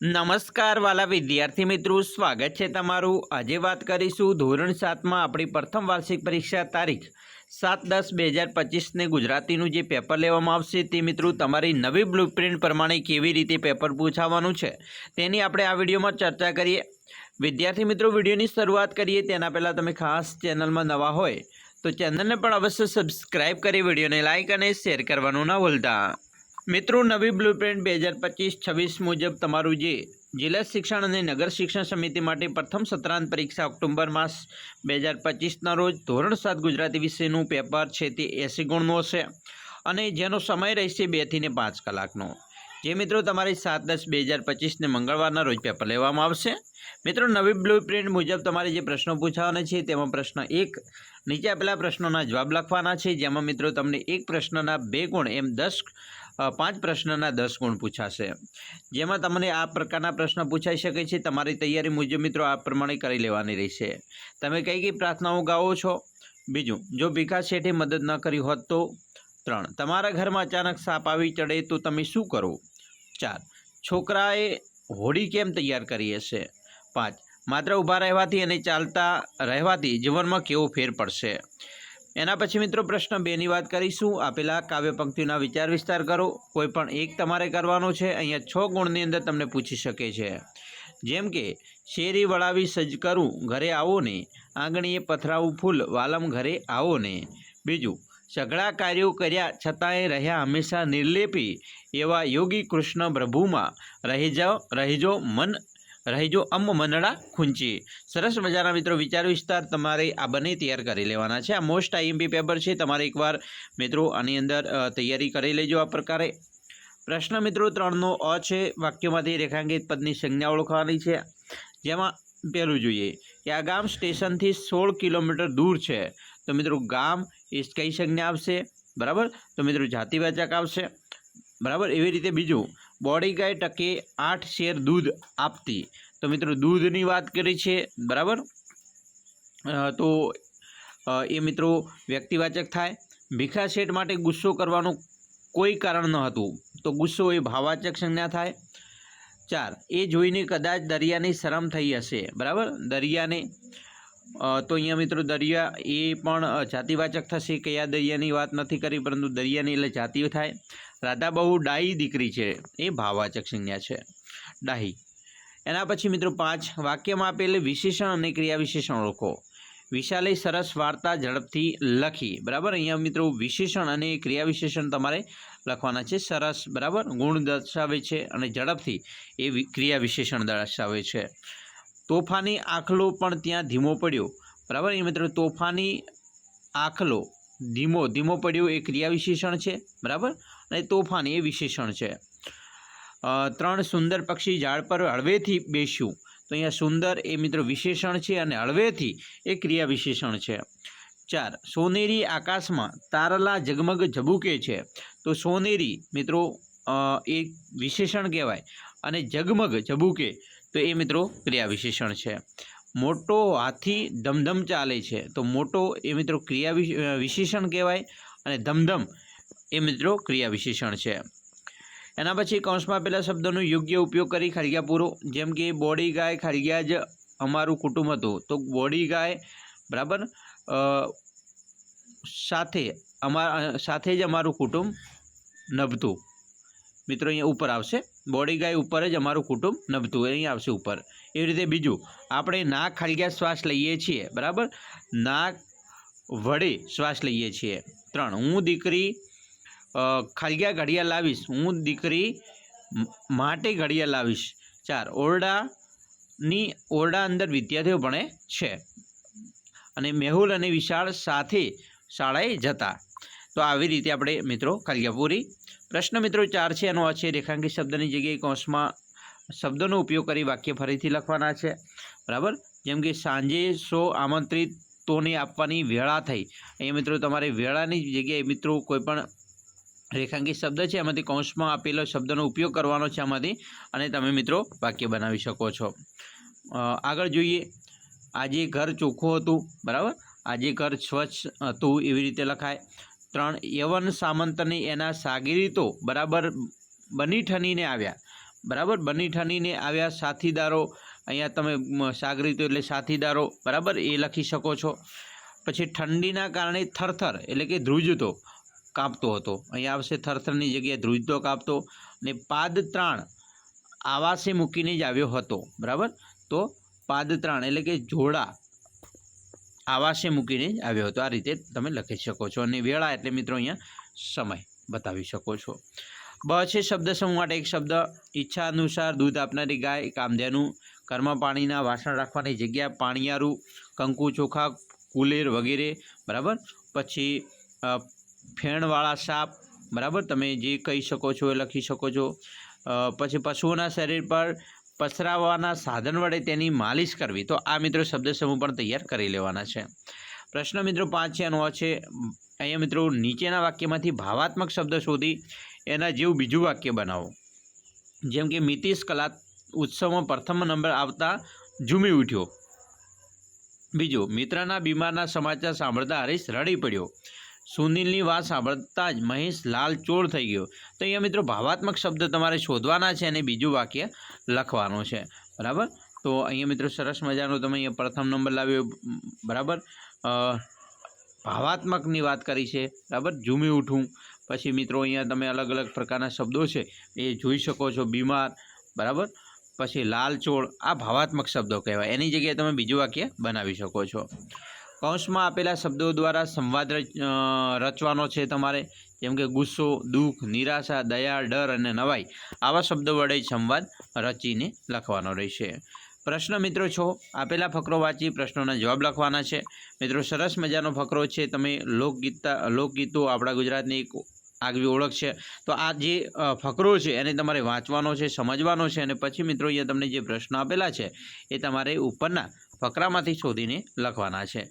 નમસ્કાર વાલા વિદ્યાર્થી મિત્રો, સ્વાગત છે તમારું। આજે વાત કરીશું ધોરણ 7માં આપણી પ્રથમ વાર્ષિક પરીક્ષા તારીખ 7/10/2025ને ગુજરાતીનું જે પેપર લેવામાં આવશે તે મિત્રો તમારી નવી બ્લુપ્રિન્ટ પ્રમાણે કેવી રીતે પેપર પૂછાવાનું છે તેની આપણે આ વિડીયોમાં ચર્ચા કરીએ। વિદ્યાર્થી મિત્રો, વિડીયોની શરૂઆત કરીએ તેના પહેલાં તમે ખાસ ચેનલમાં નવા હોય તો ચેનલને પણ અવશ્ય સબસ્ક્રાઈબ કરી વિડીયોને લાઇક અને શેર કરવાનું ન ભૂલતા। મિત્રો, નવી બ્લુપ્રિન્ટ 2025-26 મુજબ તમારું જે જિલ્લા શિક્ષણ અને નગર શિક્ષણ સમિતિ માટે પ્રથમ સત્રાંત પરીક્ષા ઓક્ટોબર માસ 2025ના રોજ ધોરણ 7 ગુજરાતી વિષયનું પેપર છે તે 80 ગુણનું હશે અને જેનો સમય રહેશે 2 થી 5 કલાકનો। જે મિત્રો તમારી 7/10/2025ને મંગળવારના રોજ પેપર લેવામાં આવશે। મિત્રો, નવી બ્લુપ્રિન્ટ મુજબ તમારે જે પ્રશ્નો પૂછાવાના છે તેમાં પ્રશ્ન 1 નીચે આપેલા પ્રશ્નોના જવાબ લખવાના છે, જેમાં મિત્રો તમને એક પ્રશ્નના 2 ગુણ એમ 5 પ્રશ્નના 10 ગુણ પૂછાશે। જેમાં તમને આ પ્રકારના પ્રશ્ન પૂછાઈ શકે છે। તમારી તૈયારી મુજબ મિત્રો આ પ્રમાણે કરી લેવાની રહેશે। તમે કઈ પ્રાર્થનાઓ ગાઓ છો? બીજું, જો ભીખા શેઠે મદદ ન કરી હોત તો? 3, તમારા ઘરમાં અચાનક સાપ આવી ચડે તો તમે શું કરો? 4, છોકરાએ હોડી કેમ તૈયાર કરી હશે? 5, માત્ર ઊભા રહેવાથી અને ચાલતા રહેવાથી જીવનમાં કેવો ફેર પડશે? એના પછી મિત્રો પ્રશ્ન 2ની વાત કરીશું। આપેલા કાવ્ય પંક્તિના વિચાર વિસ્તાર કરો। કોઈ પણ એક તમારે કરવાનો છે। અહીંયા 6 ગુણની અંદર તમને પૂછી શકે છે, જેમ કે શેરી વળાવી સજ કરું ઘરે આવો ને, આંગણીએ પથરાવું ફૂલ વાલમ ઘરે આવો ને। બીજું, સઘળા કાર્યો કર્યા છતાંય રહ્યા હંમેશા નિર્લેપી એવા યોગી કૃષ્ણ પ્રભુમાં રહેજો મનડા ખૂંચી। સરસ મજાના મિત્રો વિચાર વિસ્તાર તમારે આ બંને તૈયાર કરી લેવાના છે। આ મોસ્ટ આઈએમપી પેપર છે। તમારે એકવાર મિત્રો આની અંદર તૈયારી કરી લેજો આ પ્રકારે। પ્રશ્ન મિત્રો 3નો અ છે, વાક્યોમાંથી રેખાંકિત પદની સંજ્ઞા ઓળખવાની છે। જેમાં પહેલું જોઈએ કે આ ગામ સ્ટેશનથી 16 કિલોમીટર દૂર છે, તો મિત્રો ગામ એ કઈ સંજ્ઞા આવશે? બરાબર, તો મિત્રો જાતિવાચક આવશે। બરાબર, એવી રીતે બીજું, બોડી ગાય ટકે 8 શેર દૂધ આપતી, તો મિત્રો દૂધની વાત કરી છે। બરાબર, તો એ મિત્રો વ્યક્તિવાચક થાય। ભીખા શેઠ માટે ગુસ્સો કરવાનું કોઈ કારણ ન હતું, તો ગુસ્સો એ ભાવવાચક સંજ્ઞા થાય। 4, એ જોઈને કદાચ દરિયાની શરમ થઈ હશે। બરાબર, દરિયાને તો અહીંયા મિત્રો દરિયા એ પણ જાતિવાચક થશે। કયા દરિયાની વાત નથી કરી, પરંતુ દરિયાની એટલે જાતિ થાય। રાધા બહુ ડાહી દીકરી છે, એ ભાવવાચક સંજ્ઞા છે, ડાહી। એના પછી મિત્રો 5, વાક્યમાં આપેલ વિશેષણ અને ક્રિયા વિશેષણ ઓળખો। વિશાલે સરસ વાર્તા ઝડપથી લખી। બરાબર, અહીંયા મિત્રો વિશેષણ અને ક્રિયા વિશેષણ તમારે લખવાના છે। સરસ બરાબર ગુણ દર્શાવે છે અને ઝડપથી એ ક્રિયા વિશેષણ દર્શાવે છે। તોફાની આખલો પણ ત્યાં ધીમો પડ્યો। બરાબર, એ મિત્રો તોફાની આખલો ધીમો પડ્યો એ ક્રિયા વિશેષણ છે। બરાબર, અને તોફાની એ વિશેષણ છે। 3, સુંદર પક્ષી ઝાડ પર હળવેથી બેસ્યું, તો અહીંયા સુંદર એ મિત્રો વિશેષણ છે અને હળવેથી એ ક્રિયા વિશેષણ છે। 4, સોનેરી આકાશમાં તારલા ઝગમગ ઝબૂકે છે, તો સોનેરી મિત્રો એ વિશેષણ કહેવાય અને ઝગમગ ઝબૂકે તો એ મિત્રો ક્રિયા વિશેષણ છે। મોટો હાથી ધમધમ ચાલે છે, તો મોટો એ મિત્રો ક્રિયા વિશેષણ કહેવાય અને ધમધમ એ મિત્રો ક્રિયા વિશેષણ છે। એના પછી કૌંસમાં આપેલા શબ્દોનો યોગ્ય ઉપયોગ કરી ખળગ્યા પૂરો। જેમ કે બોડી ગાય ખળગ્યા જ અમારું કુટુંબ હતું, તો બોડી ગાય બરાબર સાથે જ અમારું કુટુંબ નભતું, મિત્રો અહીંયા ઉપર આવશે। બોડી ગાય ઉપર જ અમારું કુટુંબ નભતું, અહીંયા આવશે ઉપર। એવી રીતે બીજું, આપણે નાક ખળગ્યા શ્વાસ લઈએ છીએ। બરાબર, નાક વડે શ્વાસ લઈએ છીએ। 3, હું દીકરી ખળગ્યા ઘડિયાળ લાવીશ, હું દીકરી માટે ઘડિયાળ લાવીશ। 4, ઓરડા અંદર વિદ્યાર્થીઓ ભણે છે અને મેહુલ અને વિશાળ સાથે શાળાએ જતા, તો આવી રીતે આપણે મિત્રો ખળગ્યા પૂરી। પ્રશ્ન મિત્રો 4 છે, એનો છે રેખાંકિત શબ્દની જગ્યાએ કૌંસમાં શબ્દોનો ઉપયોગ કરી વાક્ય ફરીથી લખવાના છે। બરાબર, જેમ કે સાંજે આમંત્રિતોને આપવાની વેળા થઈ, અહીંયા મિત્રો તમારે વેળાની જગ્યાએ મિત્રો કોઈ પણ રેખાંકિત શબ્દ છે એમાંથી કૌંસમાં આપેલો શબ્દનો ઉપયોગ કરવાનો છે આમાંથી, અને તમે મિત્રો વાક્ય બનાવી શકો છો। આગળ જોઈએ, આજે ઘર ચોખ્ખું હતું। બરાબર, આજે ઘર સ્વચ્છ હતું એવી રીતે લખાય। 3, યવન સામંતને એના સાગરીતો બરાબર બની ઠનીને આવ્યા। બરાબર, બની ઠનીને આવ્યા સાથીદારો, અહીંયા તમે સાગરીતો એટલે સાથીદારો, બરાબર, એ લખી શકો છો. પછી ઠંડીના કારણે થરથર એટલે કે ધ્રુજતો કાપતો હતો, અહીંયા આવશે થરથરની જગ્યાએ ધ્રુજતો કાપતો. અને પાદત્રાણ આવાસે મૂકીને જ આવ્યો હતો, બરાબર, તો પાદત્રાણ એટલે કે જોડા આવાસે મૂકીને જ આવ્યો હતો. આ રીતે તમે લખી શકો છો. અને વેળા એટલે મિત્રો અહીંયા સમય બતાવી શકો છો. બ છે શબ્દ સમૂહ માટે એક શબ્દ, ઈચ્છા અનુસાર દૂધ આપનારી ગાય, કામધેનુ, ઘરમાં પાણીના વાસણ રાખવાની જગ્યા, પાણીયારું, કંકુ ચોખા, કુલેર વગેરે, બરાબર. પછી ફેણવાળા સાપ, બરાબર, તમે જે કહી શકો છો એ લખી શકો છો. પછી પશુઓના શરીર પર પસરાવવાના સાધન વડે તેની માલિશ કરવી, તો આ મિત્રો શબ્દ સમૂહ પણ તૈયાર કરી લેવાના છે. પ્રશ્ન મિત્રો 5 છે, એનો છે અહીંયા મિત્રો નીચેના વાક્યમાંથી ભાવાત્મક શબ્દ શોધી એના જેવું બીજું વાક્ય બનાવો. જેમ કે મિતિશ કલા ઉત્સવમાં પ્રથમ નંબર આવતા ઝૂમી ઉઠ્યો. બીજું, મિત્રના બીમારના સમાચાર સાંભળતા હરીશ રડી પડ્યો. સુનિલની વાત સાંભળતા જ મહેશ લાલ ચોળ થઈ ગયો. તો અહીંયા મિત્રો ભાવાત્મક શબ્દ તમારે શોધવાના છે અને બીજું વાક્ય લખવાનું છે, બરાબર. તો અહીંયા મિત્રો સરસ મજાનો તમે અહીંયા પ્રથમ નંબર લાવ્યો, બરાબર. ભાવાત્મકની વાત કરી છે, બરાબર, ઝૂમી ઉઠવું. પછી મિત્રો અહીંયા તમે અલગ અલગ પ્રકારના શબ્દો છે એ જોઈ શકો છો, બીમાર, બરાબર, પછી લાલચોળ, આ ભાવાત્મક શબ્દો કહેવાય. એની જગ્યાએ તમે બીજું વાક્ય બનાવી શકો છો. કૌંસમાં આપેલા શબ્દો દ્વારા સંવાદ રચવાનો છે તમારે. જેમ કે ગુસ્સો, દુઃખ, નિરાશા, દયા, ડર અને નવાઈ, આવા શબ્દો વડે સંવાદ રચીને લખવાનો રહેશે. પ્રશ્ન મિત્રો 6, આપેલા ફકરો વાંચી પ્રશ્નોના જવાબ લખવાના છે. મિત્રો સરસ મજાનો ફકરો છે, તમે લોકગીતો આપણા ગુજરાતની એક આગવી ઓળખ છે. તો આ જે ફકરો છે એને તમારે વાંચવાનો છે, સમજવાનો છે, અને પછી મિત્રો અહીંયા તમને જે પ્રશ્નો આપેલા છે એ તમારે ઉપરના ફકરામાંથી શોધીને લખવાના છે.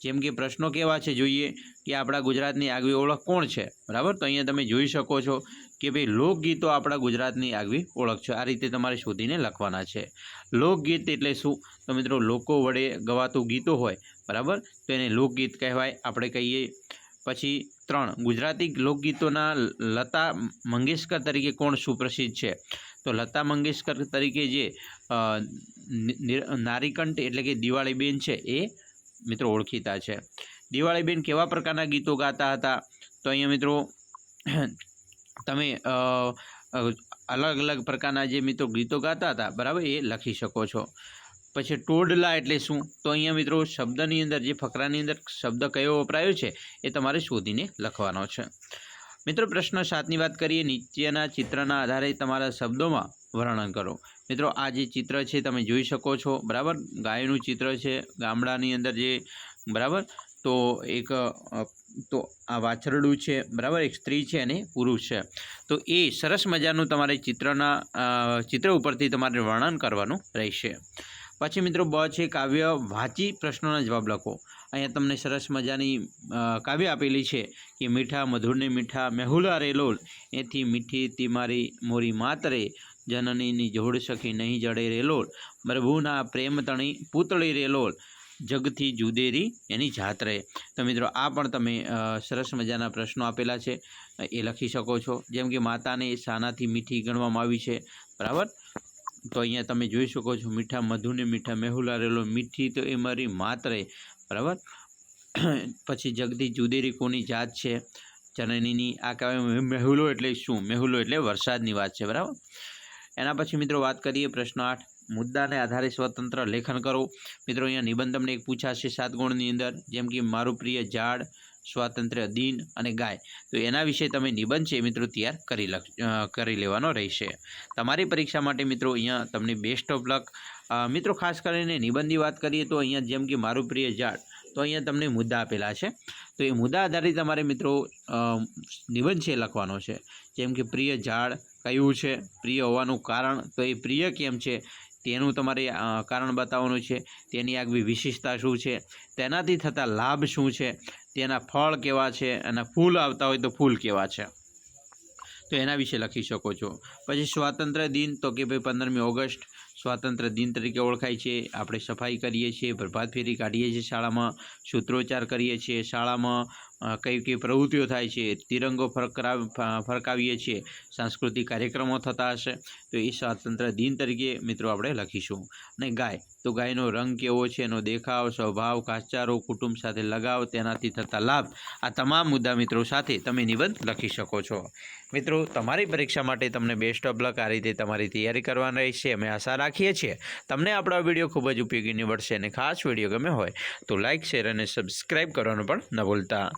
જેમ કે પ્રશ્નો કેવા છે જોઈએ, કે આપણા ગુજરાતની આગવી ઓળખ કોણ છે, બરાબર. તો અહીંયા તમે જોઈ શકો છો કે ભાઈ લોકગીતો આપણા ગુજરાતની આગવી ઓળખ છે. આ રીતે તમારે શોધીને લખવાના છે. લોકગીત એટલે શું? તો મિત્રો લોકો વડે ગવાતું ગીતો હોય, બરાબર, તો એને લોકગીત કહેવાય, આપણે કહીએ. પછી 3, ગુજરાતી લોકગીતોના લતા મંગેશકર તરીકે કોણ સુપ્રસિદ્ધ છે? તો લતા મંગેશકર તરીકે જે નારીકંઠ એટલે કે દિવાળીબેન છે એ મિત્રો ઓળખીતા છે. દિવાળીબેન કેવા પ્રકારના ગીતો ગાતા હતા? તો અહીંયા મિત્રો તમે અલગ અલગ પ્રકારના જે મિત્રો ગીતો ગાતા હતા, બરાબર, એ લખી શકો છો. પછી ટોડલા એટલે શું? તો અહીંયા મિત્રો શબ્દની અંદર જે ફકરાની અંદર શબ્દ કયો વપરાયો છે એ તમારે શોધીને લખવાનો છે. મિત્રો પ્રશ્ન 7ની વાત કરીએ. નીચેના ચિત્રના આધારે તમારા શબ્દોમાં વર્ણન કરો. મિત્રો આ જે ચિત્ર છે તમે જોઈ શકો છો, બરાબર, ગાયનું ચિત્ર છે ગામડાની અંદર જે, બરાબર. તો આ વાછરડું છે, બરાબર, એક સ્ત્રી છે અને પુરુષ છે. તો એ સરસ મજાનું તમારે ચિત્ર ઉપરથી તમારે વર્ણન કરવાનું રહેશે. પછી મિત્રો બ છે કાવ્ય વાંચી પ્રશ્નોના જવાબ લખો. અહીંયા તમને સરસ મજાની કાવ્ય આપેલી છે કે મીઠા મધુરને મીઠા મેહુલા રેલોલ, એથી મીઠી તીમારી મોરી માતરે, જનનીની જોડ સખી નહીં જડે રેલોલ, પ્રભુના પ્રેમ તણી પૂતળી રેલોલ, જગથી જુદેરી એની જાત રહે. તો મિત્રો આ પણ તમે સરસ મજાના પ્રશ્નો આપેલા છે એ લખી શકો છો. જેમ કે માતાને સાનાથી મીઠી ગણવામાં આવી છે, બરાબર. તો અહીંયા તમે જોઈ શકો છો મીઠા મધુને મીઠા મેહુલા રેલો, મીઠી તો એ મારી માત રહે, બરાબર. પછી જગથી જુદેરી કોની જાત છે? જનનીની. આ કહેવાય મેહુલો એટલે શું? મેહુલો એટલે વરસાદની વાત છે, બરાબર. એના પછી મિત્રો વાત કરીએ પ્રશ્ન 8, મુદ્દાને આધારે સ્વતંત્ર લેખન કરો. મિત્રો અહીંયા નિબંધ તમને એક પૂછાશે 7 ગુણની અંદર. જેમ કે મારું પ્રિય ઝાડ, સ્વાતંત્ર્ય દિન અને ગાય. તો એના વિશે તમે નિબંધ છે મિત્રો તૈયાર કરી લેવાનો રહેશે. તમારી પરીક્ષા માટે મિત્રો અહીંયા તમને બેસ્ટ ઓફ લક. મિત્રો ખાસ કરીને નિબંધની વાત કરીએ તો અહીંયા જેમ કે મારું પ્રિય ઝાડ, તો અહીંયા તમને મુદ્દા આપેલા છે. તો એ મુદ્દા આધારિત તમારે મિત્રો નિબંધ છે લખવાનો છે. જેમ કે પ્રિય ઝાડ કયું છે, પ્રિય હોવાનું કારણ, તો એ પ્રિય કેમ છે તેનું તમારે કારણ બતાવવાનું છે. તેની આગવી વિશેષતા શું છે, તેનાથી થતા લાભ શું છે, તેના ફળ કેવા છે, અને ફૂલ આવતા હોય તો ફૂલ કેવા છે, તો એના વિશે લખી શકો છો. પછી સ્વાતંત્ર્ય દિન, તો કે ભાઈ 15મી ઓગસ્ટ. સ્વાતંત્ર્ય દિન તરીકે ઓળખાય છે. આપણે સફાઈ કરીએ છીએ, પ્રભાત ફેરી કાઢીએ છીએ, શાળામાં સૂત્રોચ્ચાર કરીએ છીએ, શાળામાં કઈ કઈ પ્રવૃત્તિઓ થાય છે, તિરંગો ફરકાવીએ છીએ, સાંસ્કૃતિક કાર્યક્રમો થતા હશે, તો એ સ્વાતંત્ર્ય દિન તરીકે મિત્રો આપણે લખીશું. અને ગાય, તો ગાયનો રંગ કેવો છે, એનો દેખાવ, સ્વભાવ, ઘાસચારો, કુટુંબ સાથે લગાવ, તેનાથી થતા લાભ, આ તમામ મુદ્દા મિત્રો સાથે તમે નિબંધ લખી શકો છો. મિત્રો, તમારી પરીક્ષા માટે તમને બેસ્ટ ઓફ લક. આ રીતે તમારી તૈયારી કરવાની રહેશે. અમે આશા રાખીએ છીએ તમને આપણો વિડીયો ખૂબ જ ઉપયોગી નીવડશે. અને ખાસ વિડીયો ગમે હોય તો લાઇક, શેર અને સબસ્ક્રાઈબ કરવાનું પણ ન ભૂલતા.